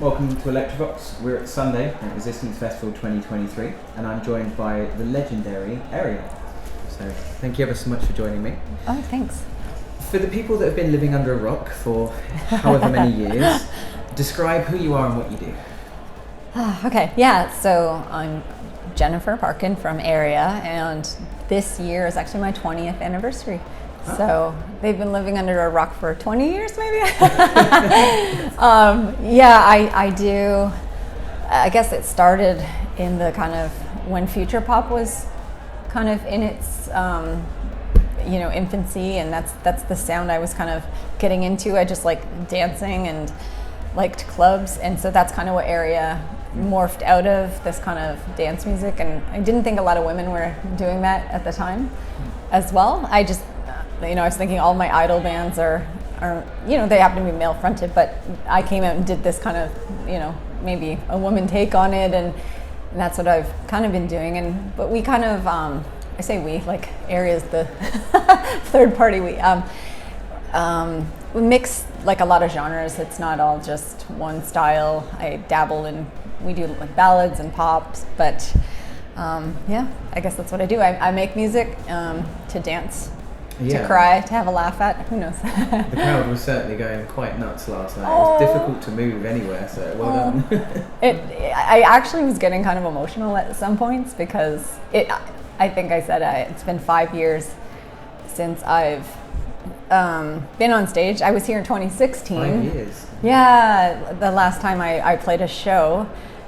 Welcome to Elektro. We're at Sunday at Resistance Festival 2023 and I'm joined by the legendary Ayria. So thank you ever so much for joining me. Oh, thanks. For the people that have been living under a rock for however many years, describe who you are and what you do. Okay, yeah, so I'm Jennifer Parkin from Ayria, and this year is actually my 20th anniversary. Oh. So they've been living under a rock for 20 years maybe? I do, I guess it started in the kind of, when future pop was kind of in its, infancy, and that's the sound I was kind of getting into. I just like dancing and liked clubs, and so that's kind of what Ayria morphed out of, this kind of dance music, and I didn't think a lot of women were doing that at the time as well. I just, I was thinking all my idol bands are they happen to be male fronted, but I came out and did this kind of, maybe a woman take on it, and that's what I've kind of been doing. But we kind of, I say we, like Ayria's the third party. We mix like a lot of genres. It's not all just one style. I dabble in, we do like ballads and pops, but I guess that's what I do. I make music to dance, to cry, to have a laugh at. Who knows? The crowd was certainly going quite nuts last night. It was difficult to move anywhere, so well done. I actually was getting kind of emotional at some points because I think I said it's been 5 years since I've been on stage. I was here in 2016. 5 years. Yeah, the last time I played a show.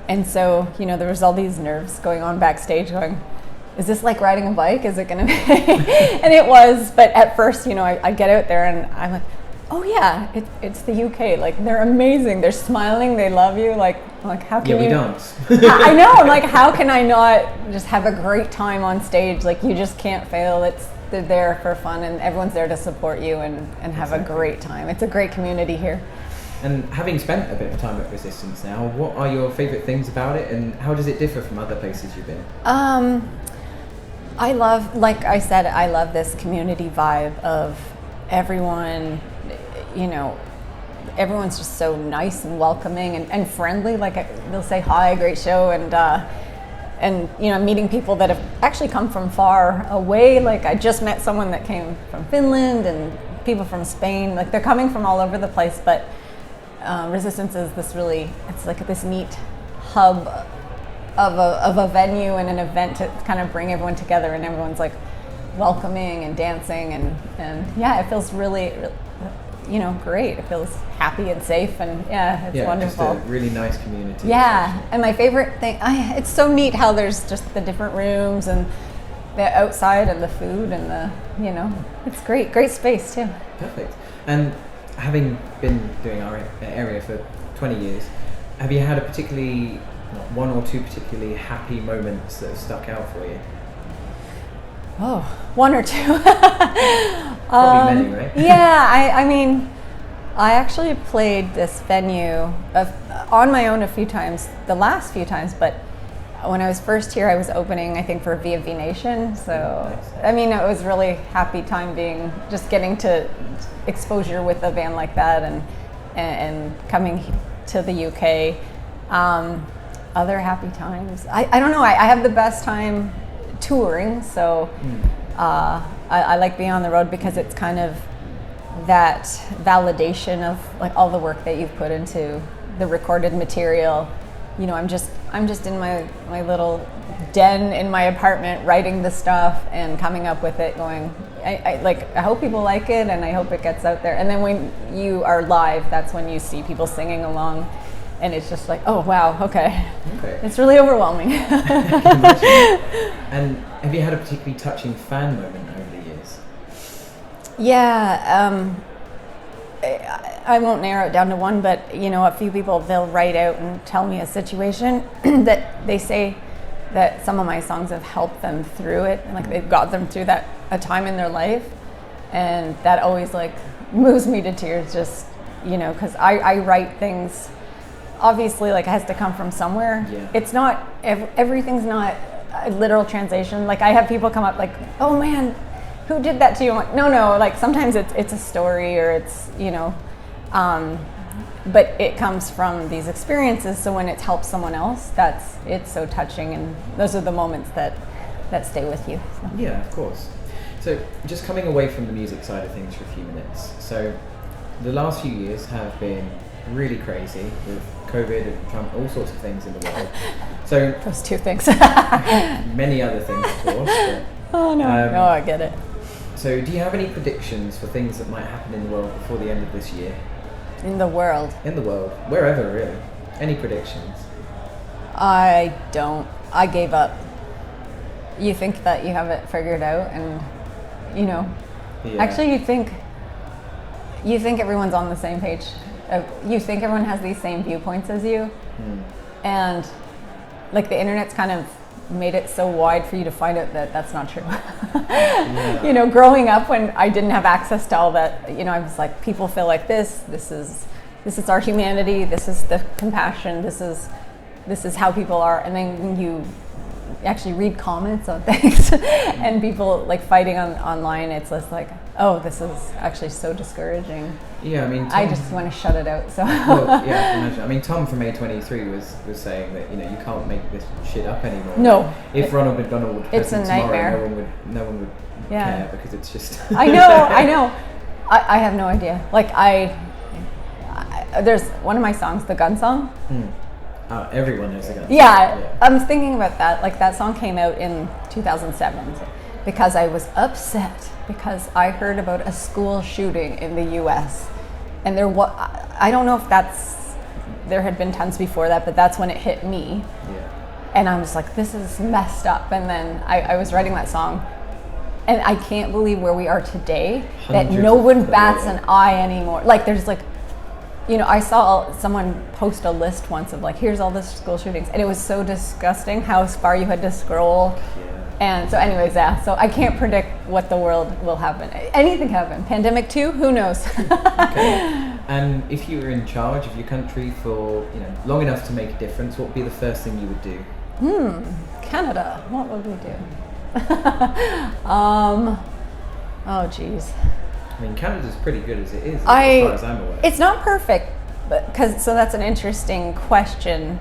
And so, there was all these nerves going on backstage going, is this like riding a bike? Is it going to be? And it was, but at first, I get out there and I'm like, oh yeah, it's the UK. Like, they're amazing. They're smiling. They love you. Like how can we dance? I know. I'm like, how can I not just have a great time on stage? Like, you just can't fail. They're there for fun, and everyone's there to support you and have a great time. It's a great community here. And having spent a bit of time at Resistance now, what are your favourite things about it, and how does it differ from other places you've been? I love, like I said, I love this community vibe of everyone, everyone's just so nice and welcoming and friendly. Like, they'll say, hi, great show, and meeting people that have actually come from far away. Like, I just met someone that came from Finland and people from Spain. Like, they're coming from all over the place, but Resistance is it's like this neat hub of a venue and an event to kind of bring everyone together, and everyone's like welcoming and dancing, and it feels really, great. It feels happy and safe, and it's wonderful. Just a really nice community. Yeah, and my favorite thing, it's so neat how there's just the different rooms and the outside and the food and it's great space too. Perfect. And having been doing our Ayria for 20 years, have you had one or two particularly happy moments that have stuck out for you? Oh, one or two. Probably many, right? Yeah, I mean, I actually played this venue on my own a few times, the last few times, but when I was first here, I was opening, I think, for VV Nation. So, nice. I mean, it was really happy time just getting to exposure with a band like that and coming to the UK. Other happy times, I don't know, I have the best time touring, so I like being on the road because it's kind of that validation of like all the work that you've put into the recorded material. I'm just in my little den in my apartment writing the stuff and coming up with it, going, I hope people like it and I hope it gets out there. And then when you are live, that's when you see people singing along. And it's just like, oh, wow, okay. It's really overwhelming. And have you had a particularly touching fan moment over the years? Yeah, I won't narrow it down to one, but, a few people, they'll write out and tell me a situation that they say that some of my songs have helped them through it. And, like, they've got them through a time in their life. And that always, like, moves me to tears, just, because I write things. Obviously, like, it has to come from somewhere. Yeah. It's not, everything's not a literal translation. Like, I have people come up like, oh man, who did that to you? I'm like, no, like, sometimes it's a story, or it's, but it comes from these experiences. So when it helps someone else, it's so touching, and those are the moments that stay with you. So. Yeah, of course. So just coming away from the music side of things for a few minutes. So the last few years have been really crazy with COVID and Trump, all sorts of things in the world. So those two things. Many other things, of course. But, oh no, no, I get it. So do you have any predictions for things that might happen in the world before the end of this year? In the world? In the world, wherever really. Any predictions? I don't. I gave up. You think that you have it figured out, and actually you think everyone's on the same page. You think everyone has these same viewpoints as you, and like the internet's kind of made it so wide for you to find out that that's not true. Yeah. Growing up when I didn't have access to all that, I was like, people feel like this is our humanity, this is the compassion, this is how people are. And then when you actually read comments on things and people like fighting online, it's just like, oh, this is actually so discouraging. Yeah, I mean, I just want to shut it out. So well, yeah, I can imagine. I mean, Tom from A23 was saying that you can't make this shit up anymore. No, if Ronald McDonald was it's a nightmare. Tomorrow, no one would care because it's just. I know. I have no idea. Like there's one of my songs, the gun song. Everyone knows the gun. Yeah, I was thinking about that. Like that song came out in 2007 because I was upset because I heard about a school shooting in the U.S. and I don't know if there had been tons before that, but that's when it hit me. Yeah. And I was like, this is messed up. And then I was writing that song, and I can't believe where we are today. That no one bats an eye anymore. Like there's like. I saw someone post a list once of like, here's all the school shootings, and it was so disgusting how far you had to scroll. Yeah. And so anyways, so I can't predict what the world will happen. Anything can happen. Pandemic 2, who knows? Okay. And if you were in charge of your country for long enough to make a difference, what would be the first thing you would do? Canada, what would we do? Oh geez. I mean, Canada's pretty good as it is, as far as I'm aware. It's not perfect, so that's an interesting question.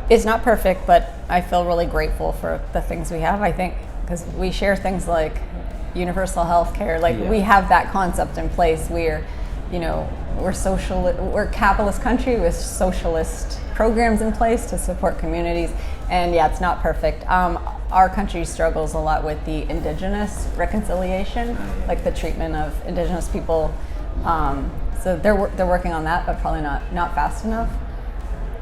It's not perfect, but I feel really grateful for the things we have. I think because we share things like universal health care, we have that concept in place. We're a capitalist country with socialist programs in place to support communities, and it's not perfect. Our country struggles a lot with the indigenous reconciliation, like the treatment of indigenous people. So they're working on that, but probably not fast enough.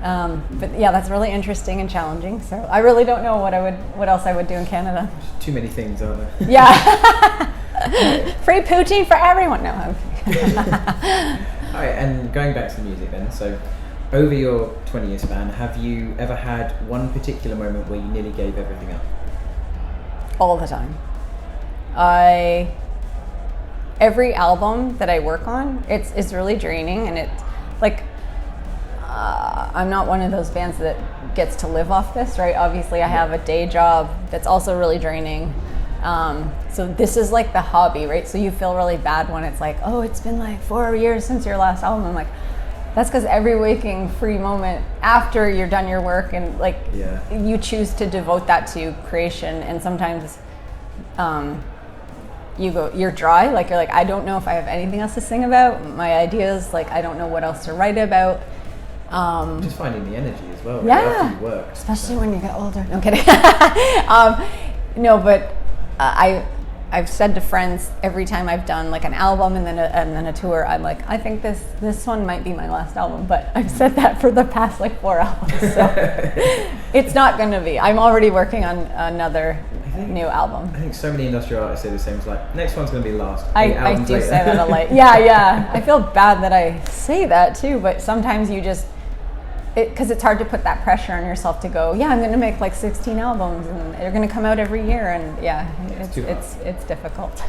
But that's really interesting and challenging. So I really don't know what else I would do in Canada. There's too many things, aren't there? Yeah. Free poutine for everyone. No. All right, and going back to the music then. So over your 20-year span, have you ever had one particular moment where you nearly gave everything up? All the time. Every album that I work on, it's really draining, and it's like I'm not one of those bands that gets to live off this, right? Obviously, I have a day job that's also really draining. So this is like the hobby, right? So you feel really bad when it's like, oh, it's been like 4 years since your last album. I'm like, that's because every waking free moment after you're done your work and you choose to devote that to creation. And sometimes you're dry, you're like, I don't know if I have anything else to sing about. My ideas, I don't know what else to write about. Just finding the energy as well. Yeah, after you work, especially when you get older. No, I'm kidding. No, but I've said to friends every time I've done an album and then a tour, I'm like, I think this one might be my last album, but I've said that for the past 4 albums, so it's not going to be. I'm already working on another new album. I think so many industrial artists say the same. It's like, next one's going to be last. I do say that a lot. Yeah. I feel bad that I say that too, but sometimes you just. Because it's hard to put that pressure on yourself to go, I'm going to make 16 albums and they're going to come out every year, and it's difficult.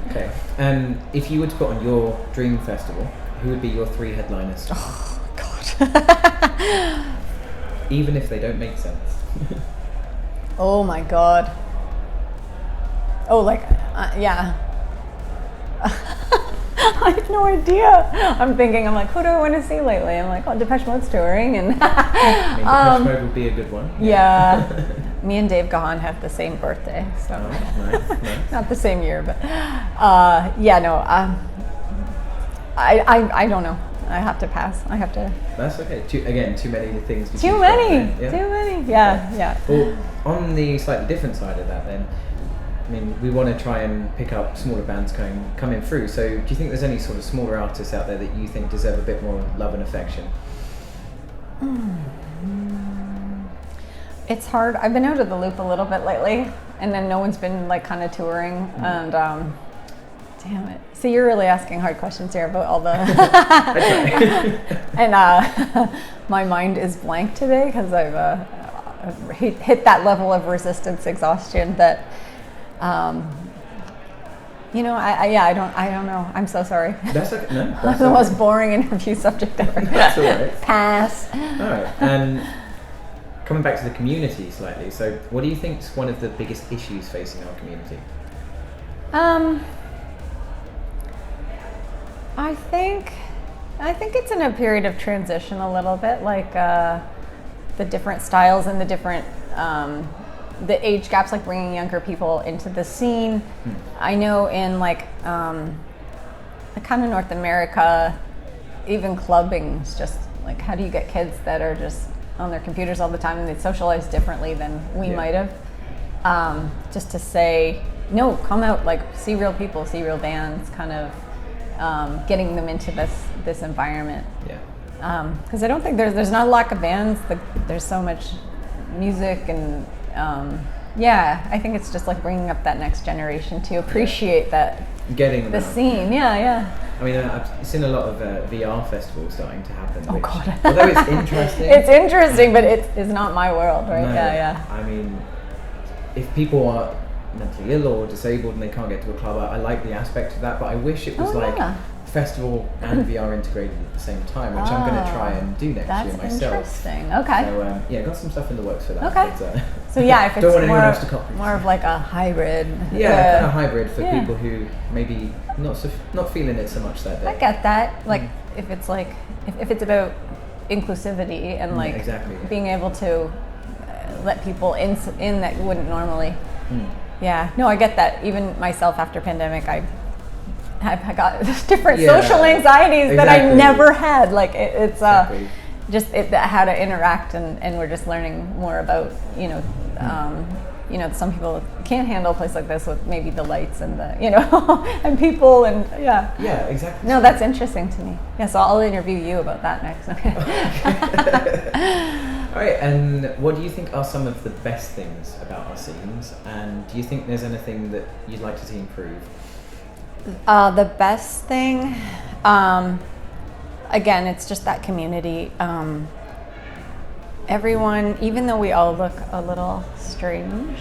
Okay, and if you were to put on your dream festival, who would be your 3 headliners? Oh God! Even if they don't make sense. Oh my God! Oh, I have no idea. I'm like, who do I want to see lately? I'm like, oh, Depeche Mode's touring, and Depeche Mode would be a good one. Yeah. Me and Dave Gahan have the same birthday, so Nice. not the same year, but yeah, no. I don't know. I have to pass. I have to. That's okay. Too many things. Too many. Yeah. Well, on the slightly different side of that, then, I mean, we want to try and pick up smaller bands coming through. So, do you think there's any sort of smaller artists out there that you think deserve a bit more love and affection? It's hard. I've been out of the loop a little bit lately, and then no one's been like kind of touring, and damn it. So you're really asking hard questions here about all the and my mind is blank today because I've hit that level of resistance exhaustion that I don't know. I'm so sorry. That's okay. No, I'm the most boring interview subject ever. That's all right. Pass. All right. And coming back to the community slightly, so what do you think is one of the biggest issues facing our community? I think it's in a period of transition a little bit, like the different styles and the different the age gaps, like bringing younger people into the scene. I know in like kind of North America, even clubbing is just like, how do you get kids that are just on their computers all the time and they socialize differently than we might have? Just to say, no, come out, like see real people, see real bands, kind of getting them into this environment. Because I don't think there's not a lack of bands. There's so much music and I think it's just like bringing up that next generation to appreciate that. Getting the scene. Yeah. I mean, I've seen a lot of VR festivals starting to happen. Oh God! Although it's interesting. It's interesting, but it's not my world, right? No, Yeah. I mean, if people are mentally ill or disabled and they can't get to a club, I like the aspect of that, but I wish it was festival and VR integrated at the same time, which I'm going to try and do next year myself. That's interesting. Okay. So got some stuff in the works for that. Okay. But, so if it's don't want anyone else to copy. More of like a hybrid. Yeah, kind of hybrid for people who maybe not feeling it so much that day. I get that. Like if it's like if it's about inclusivity and like exactly. being able to let people in that wouldn't normally. Yeah. No, I get that. Even myself after pandemic, I got different social anxieties that I never had. Like it's just how to interact, and we're just learning more about some people can't handle a place like this with maybe the lights and the and people and yeah exactly. No, that's interesting to me. So I'll interview you about that next. All right, and what do you think are some of the best things about our scenes, and do you think there's anything that you'd like to see improve? The best thing, again, it's just that community. Everyone, even though we all look a little strange,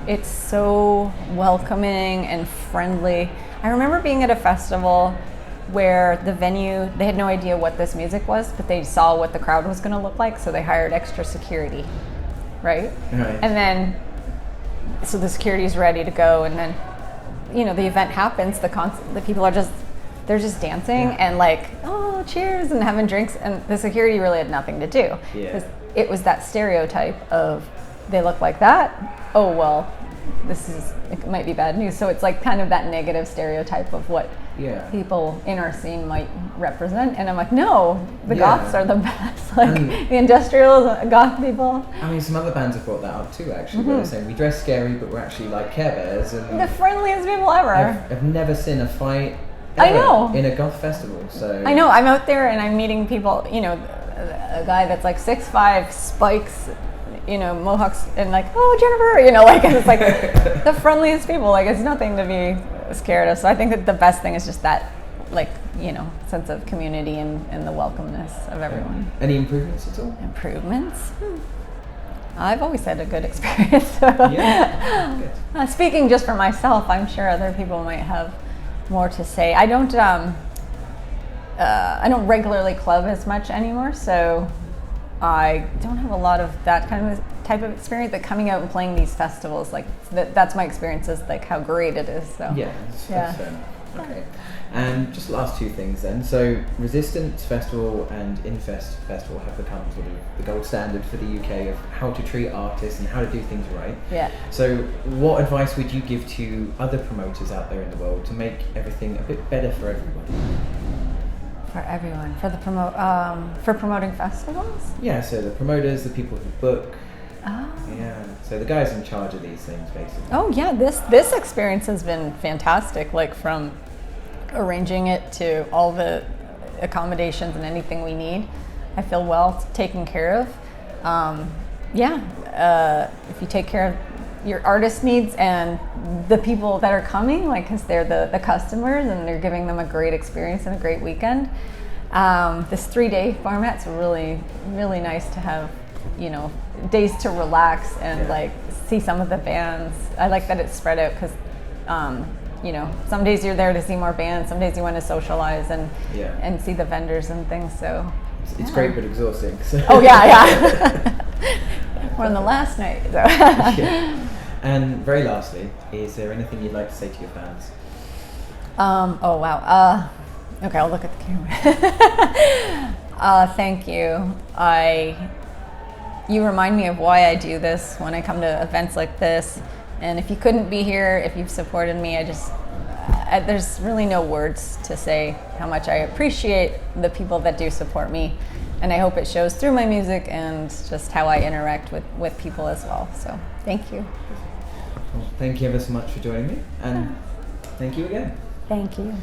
it's so welcoming and friendly. I remember being at a festival where the venue, they had no idea what this music was, but they saw what the crowd was going to look like, so they hired extra security, right? And then, so the security is ready to go, and then the event happens, the people are they're just dancing and like, oh, cheers, and having drinks, and the security really had nothing to do. It was that stereotype of, they look like that, oh well, it might be bad news. So it's like kind of that negative stereotype of what people in our scene might represent, and I'm like, no, the goths are the best, like the industrials, goth people. I mean, some other bands have brought that up too, actually, where they're saying we dress scary, but we're actually like Care Bears, and the friendliest people ever. I've never seen a fight in a goth festival. So I know, I'm out there and I'm meeting people, a guy that's like 6'5", spikes, mohawks, and like, oh, Jennifer, like, and it's like the friendliest people. Like, it's nothing to be scared of. So I think that the best thing is just that, like, sense of community and the welcomeness of everyone. Any improvements at all? Improvements? I've always had a good experience. So. Good. Speaking just for myself, I'm sure other people might have more to say. I don't regularly club as much anymore, so I don't have a lot of that type of experience. But coming out and playing these festivals, like that's my experience, is like how great it is. So that's fair enough. Okay. And just last two things then. So Resistance Festival and Infest Festival have become sort of the gold standard for the UK of how to treat artists and how to do things right. Yeah. So what advice would you give to other promoters out there in the world to make everything a bit better for everybody? For everyone, for the for promoting festivals. Yeah, so the promoters, the people who book. Oh. Yeah, so the guys in charge of these things, basically. Oh yeah, this experience has been fantastic. Like from arranging it to all the accommodations and anything we need, I feel well taken care of. If you take care of your artist needs and the people that are coming, like, because they're the customers and they're giving them a great experience and a great weekend. This 3-day format's really, really nice to have, you know, days to relax and like see some of the bands. I like that it's spread out because, you know, some days you're there to see more bands, some days you want to socialize and see the vendors and things. So it's great but exhausting. So. Oh yeah. We're on the last night. So. Yeah. And very lastly, is there anything you'd like to say to your fans? Oh wow. Okay, I'll look at the camera. Thank you. You remind me of why I do this when I come to events like this. And if you couldn't be here, if you've supported me, there's really no words to say how much I appreciate the people that do support me. And I hope it shows through my music and just how I interact with people as well. So thank you. Well, thank you ever so much for joining me. And thank you again. Thank you.